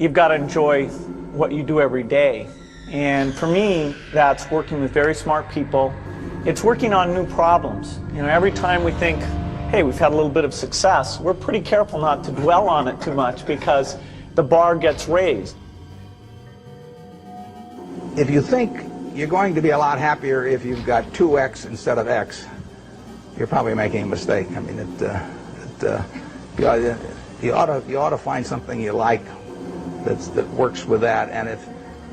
you've got to enjoy what you do every day. And for me, that's working with very smart people. It's working on new problems. You know, every time we think, hey, we've had a little bit of success, we're pretty careful not to dwell on it too much because the bar gets raised. If you think you're going to be a lot happier if you've got 2x instead of x, you're probably making a mistake. I mean, you ought to find something you like that works with that,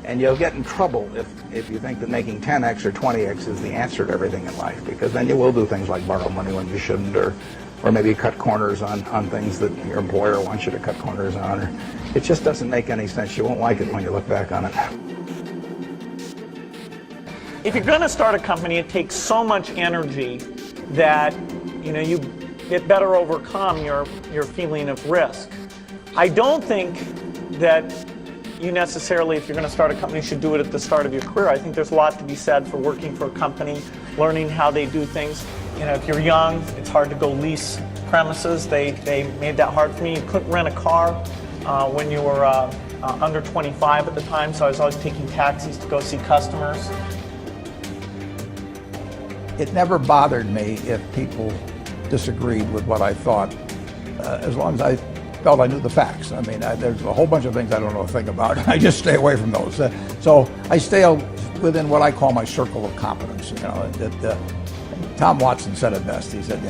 and you'll get in trouble if you think that making 10x or 20x is the answer to everything in life, because then you will do things like borrow money when you shouldn't, or maybe cut corners on things that your employer wants you to cut corners on. Or it just doesn't make any sense. You won't like it when you look back on it. If you're going to start a company, it takes so much energy that it better overcome your feeling of risk. I don't think that you necessarily, if you're going to start a company, should do it at the start of your career. I think there's a lot to be said for working for a company, learning how they do things. You know, if you're young, it's hard to go lease premises. They made that hard for me. You couldn't rent a car when you were under 25 at the time, so I was always taking taxis to go see customers. It never bothered me if people disagreed with what I thought, as long as I felt I knew the facts. I mean, there's a whole bunch of things I don't know a thing about. I just stay away from those. So I stay within what I call my circle of competence. You know, Tom Watson said it best. He said,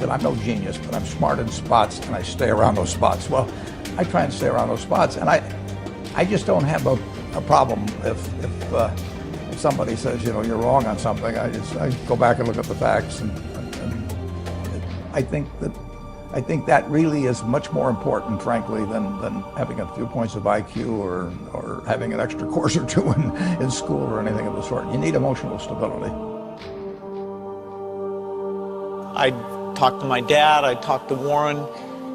I'm no genius, but I'm smart in spots, and I stay around those spots. Well, I try and stay around those spots, and I just don't have a problem if somebody says, you're wrong on something. I go back and look at the facts, and I think that really is much more important, frankly, than having a few points of IQ or having an extra course or two in school or anything of the sort. You need emotional stability. I talked to my dad, I talked to Warren,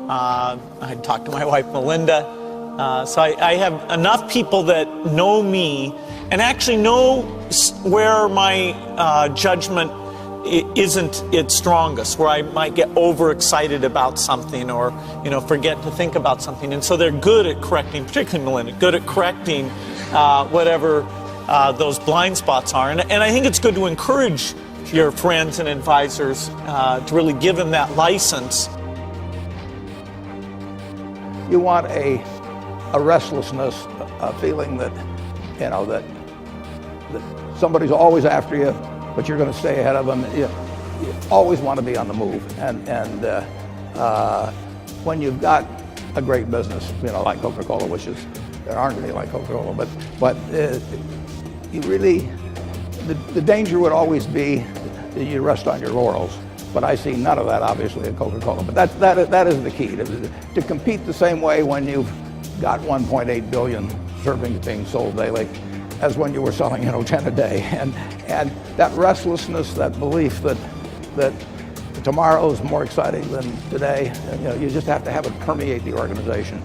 I talked to my wife Melinda. So I have enough people that know me and actually know where my judgment isn't its strongest, where I might get overexcited about something or forget to think about something. And so they're good at correcting, particularly Melinda, good at correcting whatever those blind spots are. And I think it's good to encourage your friends and advisors to really give them that license. You want a restlessness, a feeling that that somebody's always after you, but you're going to stay ahead of them. You always want to be on the move, and when you've got a great business, like Coca-Cola, which is, there aren't any like Coca-Cola, but you really, the danger would always be that you rest on your laurels. But I see none of that, obviously, at Coca-Cola. But that is the key, to compete the same way when you've got 1.8 billion servings being sold daily as when you were selling 10 a day. And that restlessness, that belief that tomorrow is more exciting than today, you just have to have it permeate the organization.